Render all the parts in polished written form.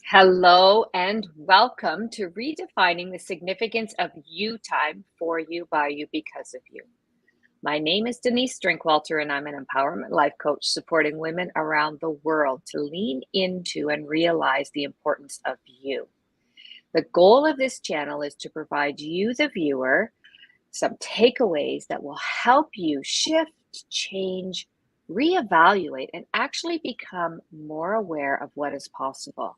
Hello and welcome to Redefining the Significance of You Time for You, by you, because of you. My name is Denise Drinkwalter, and I'm an empowerment life coach supporting women around the world to lean into and realize the importance of you. The goal of this channel is to provide you, the viewer, some takeaways that will help you shift, change, reevaluate, and actually become more aware of what is possible.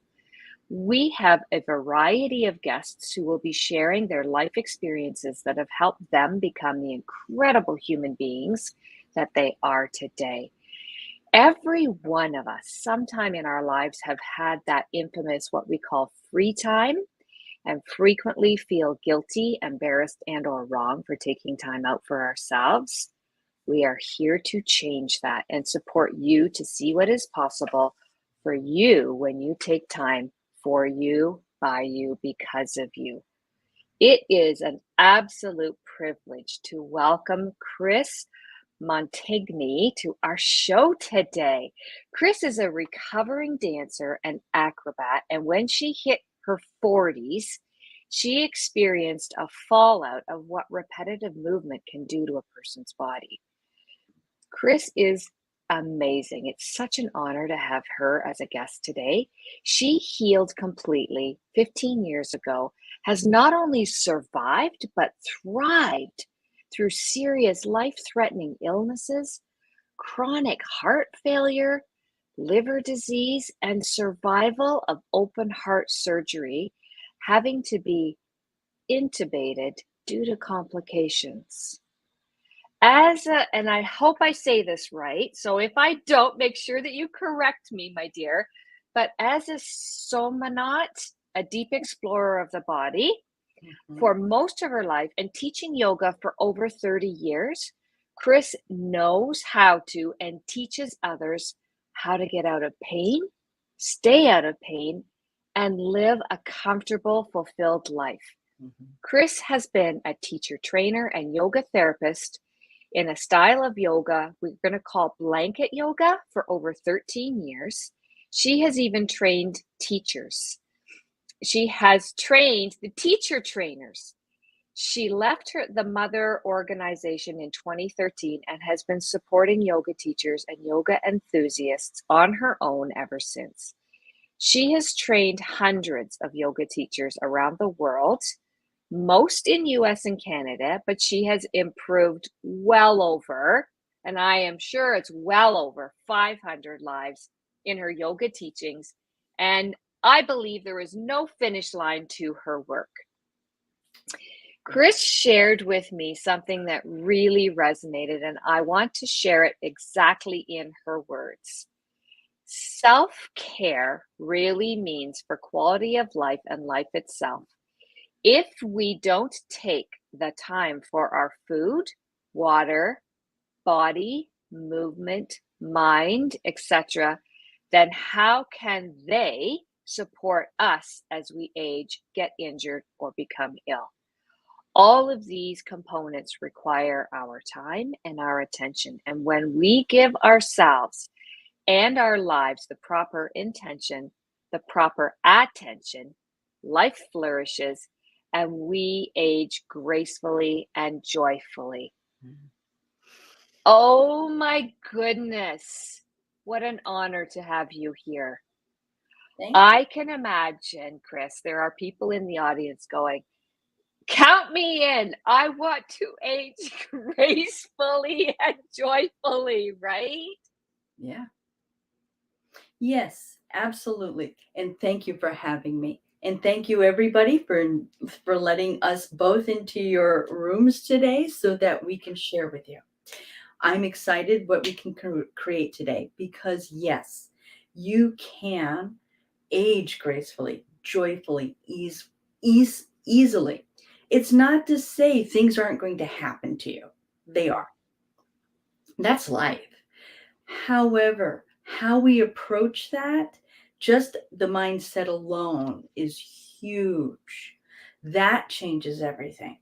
We have a variety of guests who will be sharing their life experiences that have helped them become the incredible human beings that they are today. Every one of us, sometime in our lives, have had that infamous, what we call free time, and frequently feel guilty, embarrassed, and/or wrong for taking time out for ourselves. We are here to change that and support you to see what is possible for you when you take time for you, by you, because of you. It is an absolute privilege to welcome Kris Montigny to our show today. Kris is a recovering dancer and acrobat, and when she hit her 40s, she experienced a fallout of what repetitive movement can do to a person's body. Kris is amazing. It's such an honor to have her as a guest today. She healed completely 15 years ago, has not only survived, but thrived through serious life-threatening illnesses, chronic heart failure, liver disease, and survival of open heart surgery, having to be intubated due to complications. And I hope I say this right, so if I don't, make sure that you correct me, my dear. But as a somanaut, a deep explorer of the body, for most of her life and teaching yoga for over 30 years, Kris knows how to and teaches others how to get out of pain, stay out of pain, and live a comfortable, fulfilled life. Kris has been a teacher trainer and yoga therapist in a style of yoga we're going to call blanket yoga for over 13 years. She has even trained teachers. She has trained the teacher trainers. She left the mother organization in 2013 and has been supporting yoga teachers and yoga enthusiasts on her own ever since. She has trained hundreds of yoga teachers around the world, most in US and Canada, but she has improved well over, and I am sure it's well over 500 lives in her yoga teachings. And I believe there is no finish line to her work. Kris shared with me something that really resonated, and I want to share it exactly in her words. Self-care really means for quality of life and life itself. If we don't take the time for our food, water, body, movement, mind, etc., then how can they support us as we age, get injured, or become ill? All of these components require our time and our attention. And when we give ourselves and our lives the proper intention, the proper attention, life flourishes and we age gracefully and joyfully. Oh my goodness. What an honor to have you here. I can imagine, Kris, there are people in the audience going, count me in. I want to age gracefully and joyfully, right? Yeah. Yes, absolutely. And thank you for having me. And thank you everybody for letting us both into your rooms today so that we can share with you. I'm excited what we can create today because yes, you can age gracefully, joyfully, easily. It's not to say things aren't going to happen to you. They are. That's life. However, how we approach that, just the mindset alone is huge. That changes everything.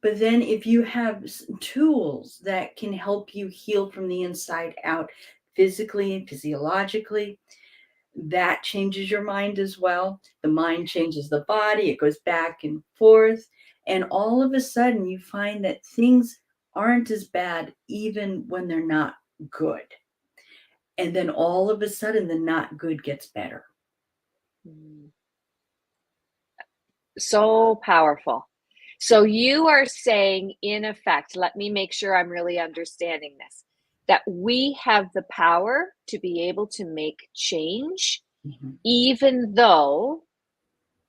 But then if you have tools that can help you heal from the inside out, physically and physiologically, that changes your mind as well. The mind changes the body, it goes back and forth. And all of a sudden, you find that things aren't as bad even when they're not good. And then all of a sudden, the not good gets better. So powerful. So you are saying, in effect, let me make sure I'm really understanding this, that we have the power to be able to make change, even though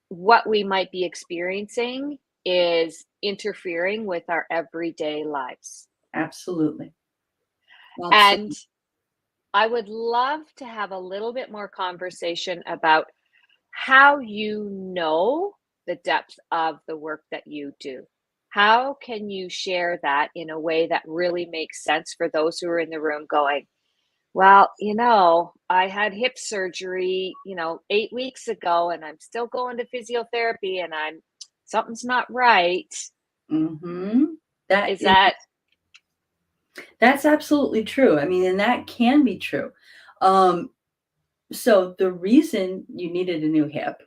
what we might be experiencing is interfering with our everyday lives. Absolutely. And I would love to have a little bit more conversation about how you know the depth of the work that you do. How can you share that in a way that really makes sense for those who are in the room going, well, I had hip surgery, 8 weeks ago, and I'm still going to physiotherapy, and something's not right. That's absolutely true. I mean, and that can be true. So the reason you needed a new hip,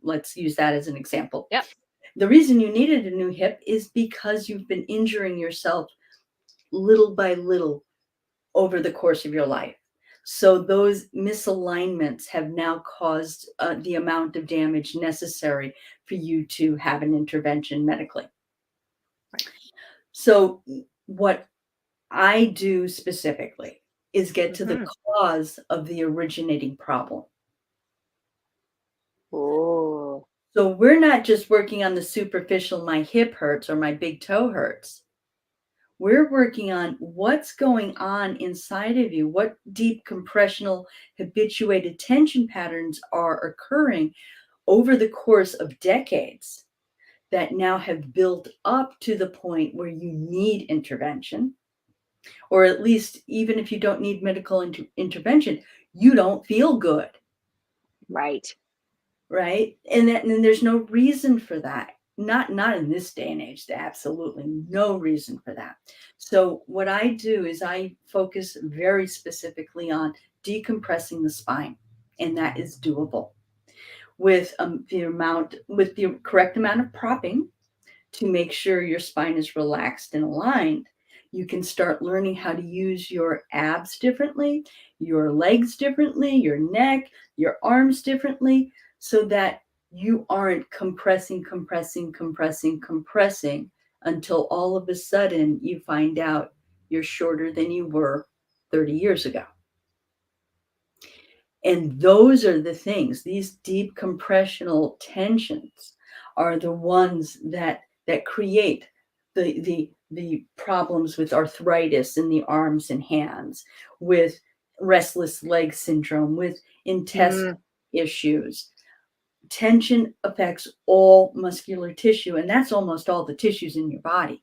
let's use that as an example. Yep. The reason you needed a new hip is because you've been injuring yourself little by little over the course of your life. So those misalignments have now caused the amount of damage necessary for you to have an intervention medically. Right. So what I do specifically is get to the cause of the originating problem. Oh. So we're not just working on the superficial, my hip hurts or my big toe hurts. We're working on what's going on inside of you, what deep compressional habituated tension patterns are occurring over the course of decades that now have built up to the point where you need intervention. Or at least, even if you don't need medical intervention, you don't feel good. Right. Right. And there's no reason for that. Not in this day and age. Absolutely no reason for that. So what I do is I focus very specifically on decompressing the spine, and that is doable with the correct amount of propping to make sure your spine is relaxed and aligned. You can start learning how to use your abs differently, your legs differently, your neck, your arms differently, so that you aren't compressing until all of a sudden you find out you're shorter than you were 30 years ago. And those are the things, these deep compressional tensions are the ones that create the problems with arthritis in the arms and hands, with restless leg syndrome, with intestinal issues. Tension affects all muscular tissue, and that's almost all the tissues in your body.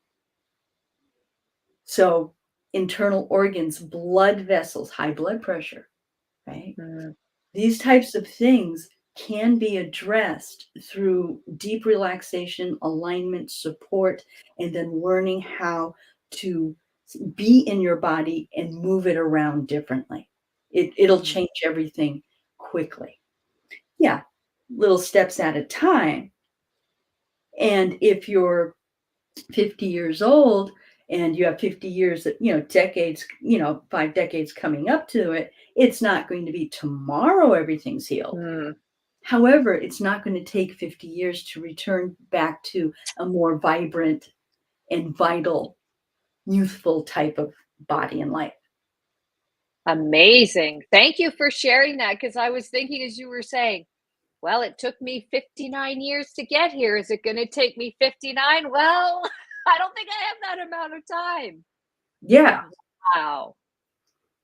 So internal organs, blood vessels, high blood pressure, right? These types of things can be addressed through deep relaxation, alignment, support, and then learning how to be in your body and move it around differently. It'll change everything quickly. Yeah, little steps at a time. And if you're 50 years old and you have 50 years, decades, 5 decades coming up to it, it's not going to be tomorrow everything's healed. However, it's not going to take 50 years to return back to a more vibrant and vital, youthful type of body and life. Amazing. Thank you for sharing that, because I was thinking as you were saying, well, it took me 59 years to get here. Is it going to take me 59? Well, I don't think I have that amount of time. Yeah. Wow.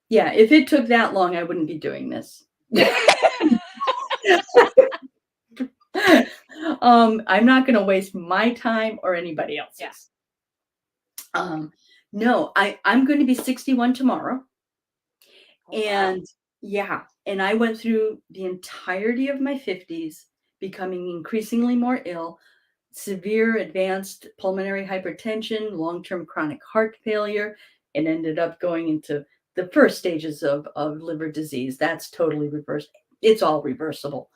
Yeah, if it took that long, I wouldn't be doing this. I'm not going to waste my time or anybody else's. Yeah. No, I'm going to be 61 tomorrow. Oh, and wow. Yeah, and I went through the entirety of my 50s, becoming increasingly more ill, severe advanced pulmonary hypertension, long-term chronic heart failure, and ended up going into the first stages of liver disease. That's totally reversed. It's all reversible.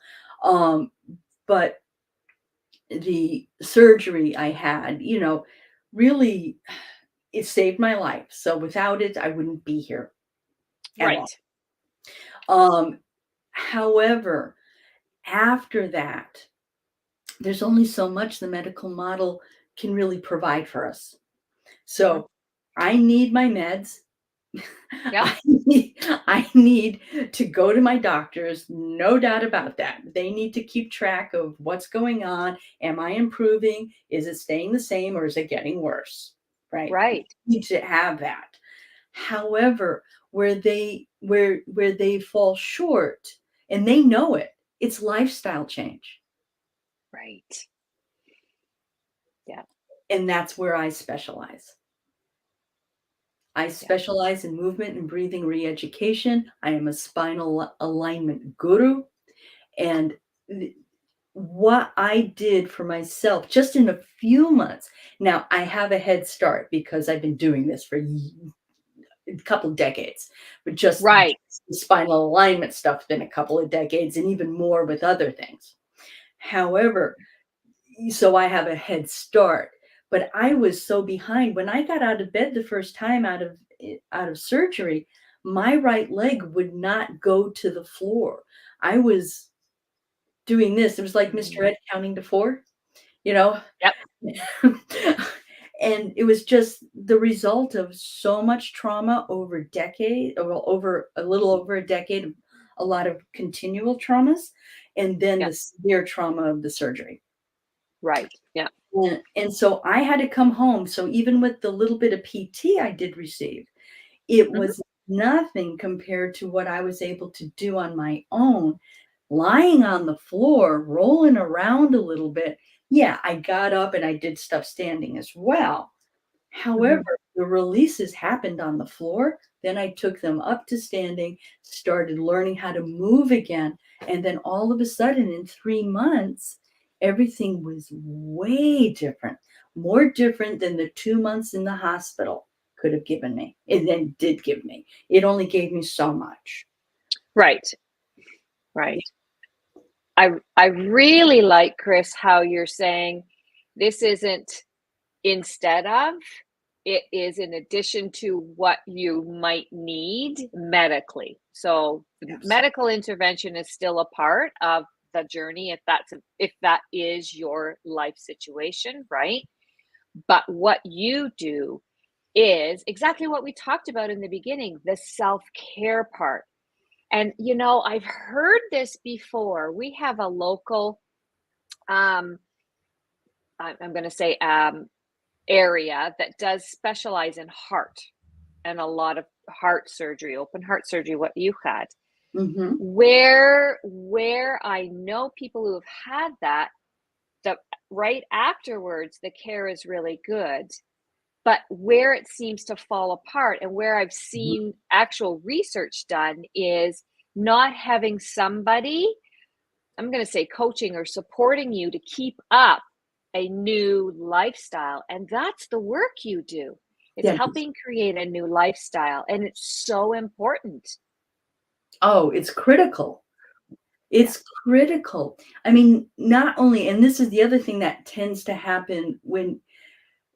But the surgery I had, really it saved my life. So without it, I wouldn't be here at all. Right. However, after that, there's only so much the medical model can really provide for us. Mhm. So I need my meds. Yep. I need to go to my doctors, no doubt about that. They need to keep track of what's going on. Am I improving? Is it staying the same or is it getting worse? Right? Right. Need to have that. However, where they fall short and they know it, it's lifestyle change. Right. Yeah. And that's where I specialize. I Yeah. specialize in movement and breathing re-education. I am a spinal alignment guru. And th- what I did for myself just in a few months, now I have a head start because I've been doing this for a couple of decades, but just Right. the spinal alignment stuff's been a couple of decades and even more with other things. However, so I have a head start. But I was so behind when I got out of bed the first time out of surgery. My right leg would not go to the floor. I was doing this. It was like Mr. Mhm. Ed counting to four, you know. Yep. And it was just the result of so much trauma over decade, or over a little over a decade, a lot of continual traumas, and then the Yep. severe trauma of the surgery. Right. Yeah. And so I had to come home. So even with the little bit of PT I did receive, it Mhm. was nothing compared to what I was able to do on my own, lying on the floor, rolling around a little bit. Yeah, I got up and I did stuff standing as well. However, Mhm. the releases happened on the floor. Then I took them up to standing, started learning how to move again. And then all of a sudden, in 3 months, everything was way different, more different than the 2 months in the hospital could have given me. And then did give me. It only gave me so much. Right. Right. I really like, Kris, how you're saying this isn't instead of, it is in addition to what you might need medically. So the Yes. medical intervention is still a part of the journey if that is your life situation, right? But what you do is exactly what we talked about in the beginning, the self-care part. And I've heard this before. We have a local um I'm going to say area that does specialize in heart and a lot of heart surgery, open heart surgery, what you had. Hmm. Where I know people who have had that, the right afterwards, the care is really good. But where it seems to fall apart and where I've seen actual research done is not having somebody, I'm going to say coaching or supporting you to keep up a new lifestyle. And that's the work you do. It's Yes. helping create a new lifestyle. And it's so important. Oh, it's critical. Yeah. It's critical. I mean, not only, and this is the other thing that tends to happen when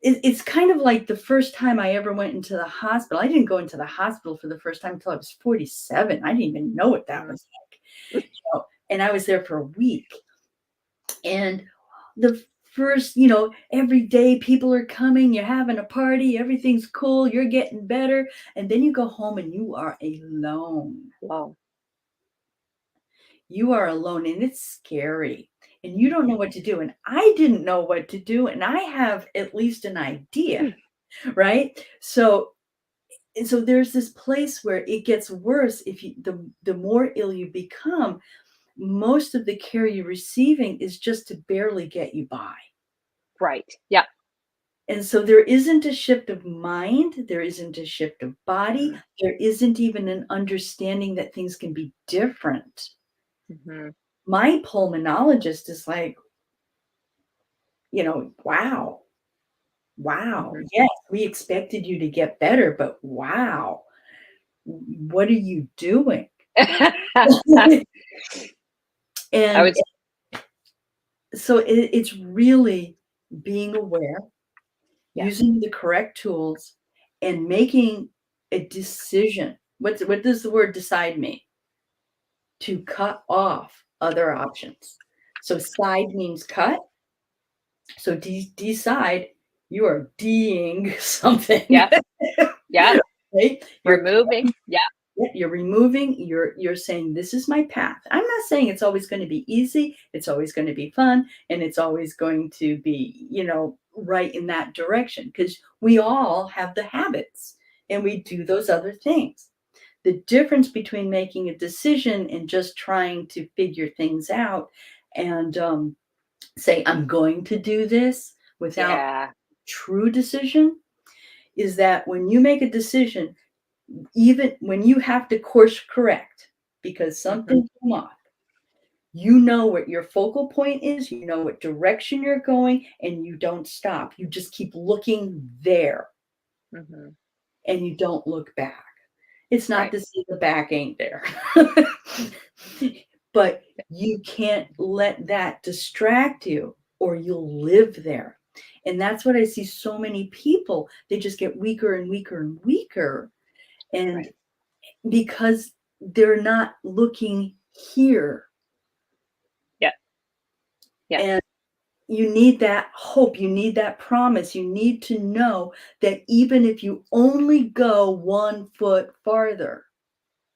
it's kind of like the first time I ever went into the hospital. I didn't go into the hospital for the first time until I was 47. I didn't even know what that Mhm. was like. And I was there for a week. And the first, every day people are coming, you're having a party, everything's cool, you're getting better. And then you go home and you are alone. Wow. You are alone and it's scary and you don't know what to do. And I didn't know what to do. And I have at least an idea, right? So there's this place where it gets worse if the more ill you become. Most of the care you're receiving is just to barely get you by. Right. Yeah. And so there isn't a shift of mind, there isn't a shift of body, there isn't even an understanding that things can be different. Mm-hmm. My pulmonologist is like, wow, wow, Mm-hmm. yes, we expected you to get better, but wow, what are you doing? I And would so it's really being aware, yeah. using the correct tools, and making a decision. What does the word decide mean? To cut off other options. So side means cut. So decide, you are D'ing something, Yep. Yep. right? Removing. Yeah. You're removing, you're saying, this is my path. I'm not saying it's always going to be easy, it's always going to be fun, and it's always going to be, right in that direction, because we all have the habits and we do those other things. The difference between making a decision and just trying to figure things out and say, I'm going to do this without Yeah. true decision, is that when you make a decision, even when you have to course correct because Mhm. something came off, you know what your focal point is, you know what direction you're going, and you don't stop. You just keep looking there Mhm. and you don't look back. It's not Right. to say the back ain't there, but you can't let that distract you or you'll live there. And that's what I see so many people, they just get weaker and weaker and weaker. And Right. because they're not looking here. Yeah. Yeah. And you need that hope, you need that promise, you need to know that even if you only go 1 foot farther,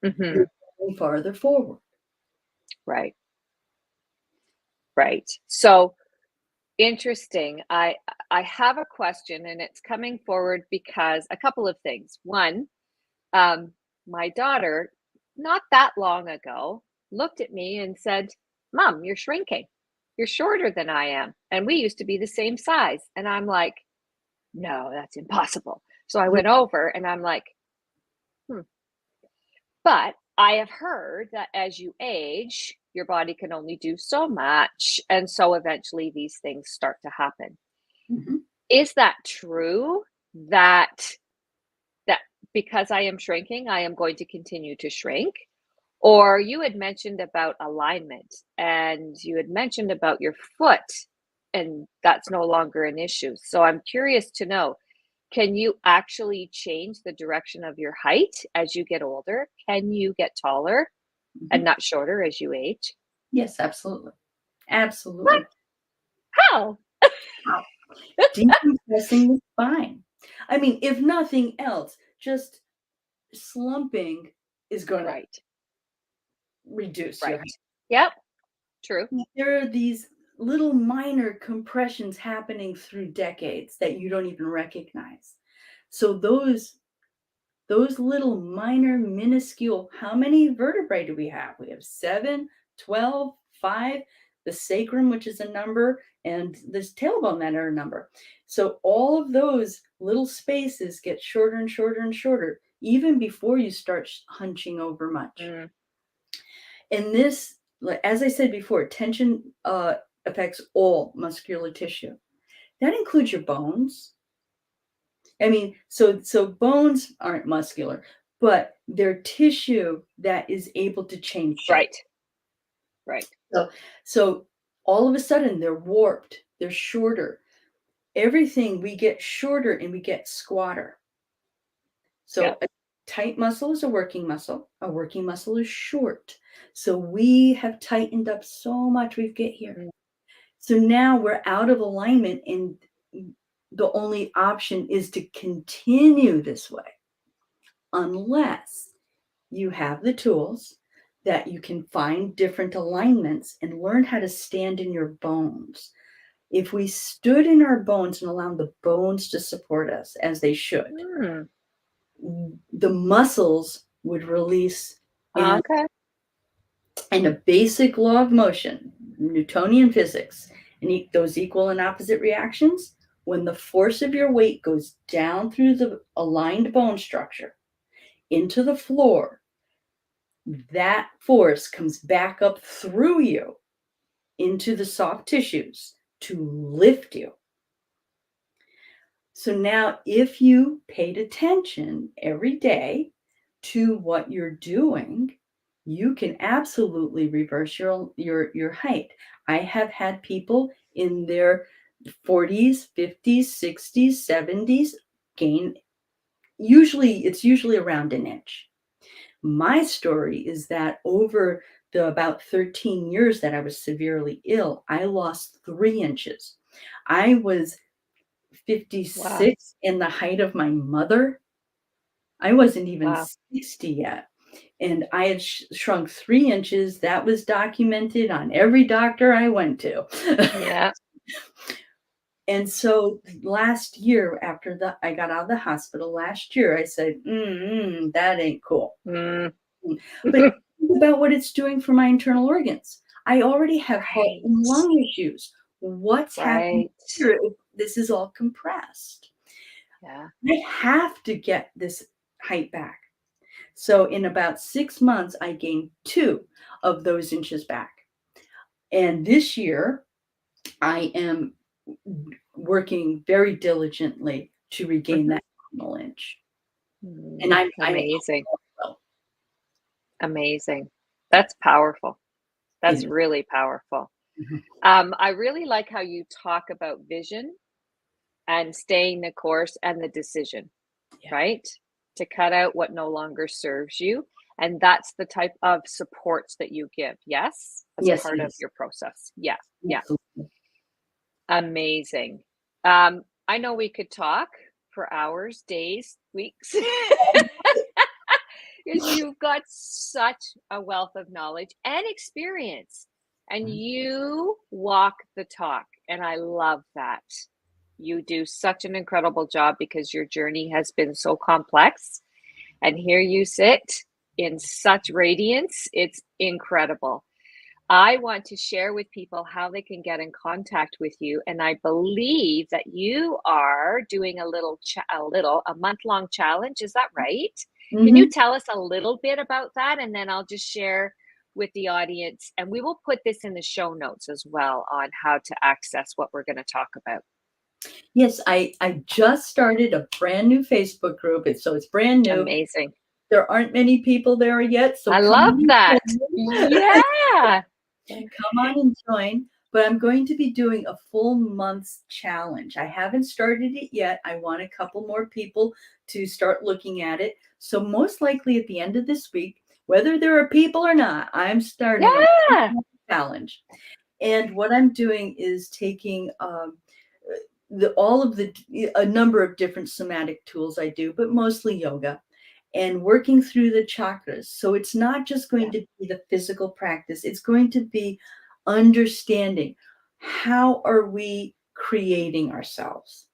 you're Mhm. going farther forward. Right. Right. So interesting. I have a question, and it's coming forward because a couple of things. One, um, my daughter, not that long ago, looked at me and said, "Mom, you're shrinking. You're shorter than I am, and we used to be the same size." And I'm like, "No, that's impossible." So I Yeah. went over, and I'm like, "Hmm." But I have heard that as you age, your body can only do so much, and so eventually these things start to happen. Mhm. Is that true that that because I am shrinking, I am going to continue to shrink? Or you had mentioned about alignment and you had mentioned about your foot, and that's no longer an issue. So I'm curious to know, can you actually change the direction of your height as you get older? Can you get taller and Mhm. not shorter as you age? Yes, absolutely. What? Absolutely. How? Wow. Decompressing the spine. I mean, if nothing else, just slumping is gonna Right, reduce your height. right. Yep, true. There are these little minor compressions happening through decades that you don't even recognize. So those little minor minuscule, how many vertebrae do we have? We have 7, 12, 5, the sacrum, which is a number, and this tailbone that are a number. So all of those little spaces get shorter and shorter and shorter, even before you start hunching over much. Mm, And this, as I said before, tension affects all muscular tissue. That includes your bones. I mean, so bones aren't muscular, but they're tissue that is able to change shape. right, right. So all of a sudden they're warped, they're shorter. Everything, we get shorter and we get squatter. So Yep. a tight muscle is a working muscle. A working muscle is short. So we have tightened up so much, we've get here. Mm, So now we're out of alignment, and the only option is to continue this way unless you have the tools that you can find different alignments and learn how to stand in your bones. If we stood in our bones and allowed the bones to support us as they should, mm, the muscles would release in, okay. in a basic law of motion, Newtonian physics, and those equal and opposite reactions. When the force of your weight goes down through the aligned bone structure into the floor, that force comes back up through you into the soft tissues to lift you. So now, if you paid attention every day to what you're doing, you can absolutely reverse your height. I have had people in their 40s, 50s, 60s, 70s gain, it's usually around an inch. My story is that over the about 13 years that I was severely ill, I lost 3 inches. I was Wow. 56 in the height of my mother. I wasn't even Wow. 60 yet. And I had shrunk 3 inches. That was documented on every doctor I went to. Yeah. And so last year, after I got out of the hospital last year, I said, that ain't cool. Mm. But think about what it's doing for my internal organs. I already have heart Right. and lung issues. What's happening Right. here if this is all compressed? Yeah. I have to get this height back. So in about 6 months, I gained 2 of those inches back. And this year, I am working very diligently to regain Mhm. that final inch. And I'm Amazing. well, Amazing. That's powerful. it That's is. really powerful. Mhm. I really like how you talk about vision and staying the course and the decision, Yeah. right? To cut out what no longer serves you. And that's the type of supports that you give. Yes, as Yes, part it of is. your process. Yeah. Yeah. Absolutely. Amazing. I know we could talk for hours, days, weeks. Because you've got such a wealth of knowledge and experience, and you walk the talk. And I love that. You do such an incredible job because your journey has been so complex. And here you sit in such radiance. It's incredible. I want to share with people how they can get in contact with you. And I believe that you are doing a month-long challenge. Is that right? Can you Mhm. tell us a little bit about that? And then I'll just share with the audience, and we will put this in the show notes as well on how to access what we're going to talk about. Yes, I just started a brand new Facebook group. It's brand new. Amazing. There aren't many people there yet, so I come love on that. and join. Yeah. Come on and join. But I'm going to be doing a full month's challenge. I haven't started it yet. I want a couple more people to start looking at it. So most likely at the end of this week, whether there are people or not, I'm starting a Yeah. challenge. And what I'm doing is taking all of a number of different somatic tools I do, but mostly yoga, and working through the chakras. So it's not just going Yeah. to be the physical practice, it's going to be understanding how are we creating ourselves.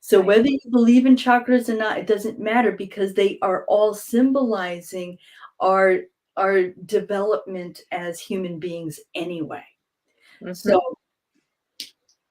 So Right. whether you believe in chakras or not, it doesn't matter because they are all symbolizing our our development as human beings anyway. Hmm. So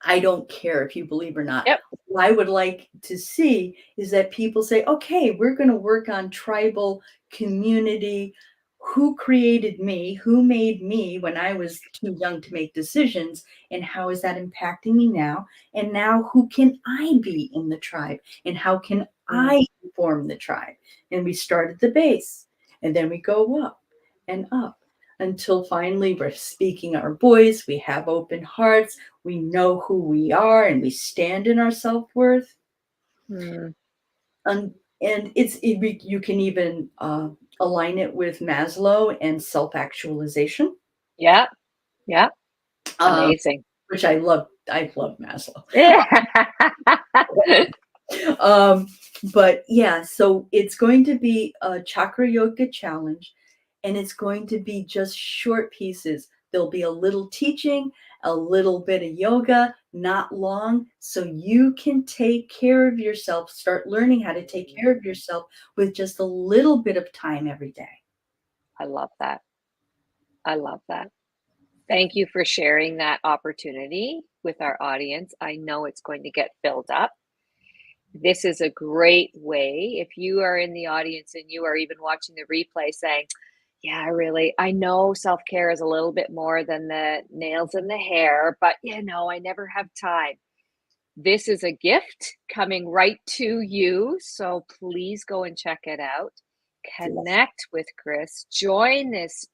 I don't care if you believe or not. Yep. What I would like to see is that people say, okay, we're going to work on tribal community. Who created me? Who made me when I was too young to make decisions? And how is that impacting me now? And now, who can I be in the tribe? And how can Mm. I form the tribe? And we start at the base, and then we go up and up until finally we're speaking our voice. We have open hearts. We know who we are and we stand in our self-worth. Mm. And you can even align it with Maslow and self-actualization, Yeah. Yeah. um, Amazing. which I love Maslow. Yeah. um, but yeah, so it's going to be a chakra yoga challenge, and it's going to be just short pieces. There'll be a little teaching, a little bit of yoga, not long, so you can take care of yourself, start learning how to take care of yourself with just a little bit of time every day. I love that. I love that. Thank you for sharing that opportunity with our audience. I know it's going to get filled up. This is a great way. If you are in the audience and you are even watching the replay saying, yeah, I know self care is a little bit more than the nails and the hair, but I never have time. This is a gift coming right to you. So please go and check it out. connect with Kris, join this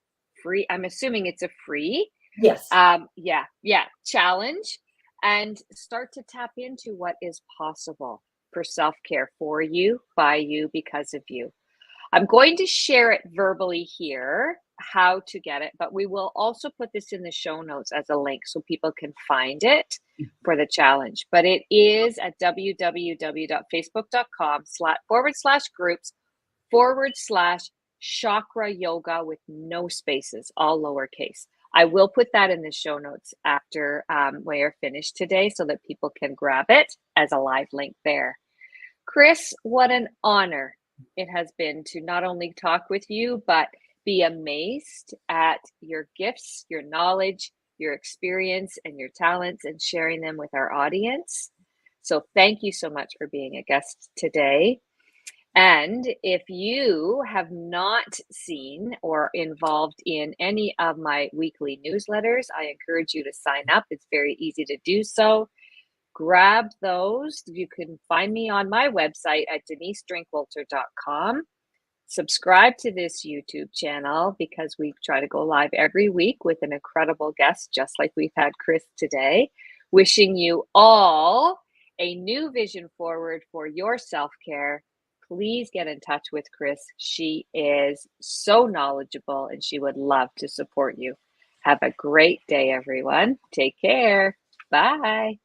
free, I'm assuming it's a free, Yes. challenge, and start to tap into what is possible for self-care for you, by you, because of you. I'm going to share it verbally here, how to get it, but we will also put this in the show notes as a link so people can find it for the challenge. But it is at www.facebook.com/groups/chakra yoga with no spaces, all lowercase. I will put that in the show notes after we are finished today so that people can grab it as a live link there. Kris, what an honor it has been to not only talk with you, but be amazed at your gifts, your knowledge, your experience, and your talents, and sharing them with our audience. So thank you so much for being a guest today. And if you have not seen or involved in any of my weekly newsletters, I encourage you to sign up. It's very easy to do so. Grab those. You can find me on my website at denisedrinkwalter.com. Subscribe to this YouTube channel because we try to go live every week with an incredible guest, just like we've had Kris today. Wishing you all a new vision forward for your self-care. Please get in touch with Kris. She is so knowledgeable and she would love to support you. Have a great day, everyone. Take care. Bye.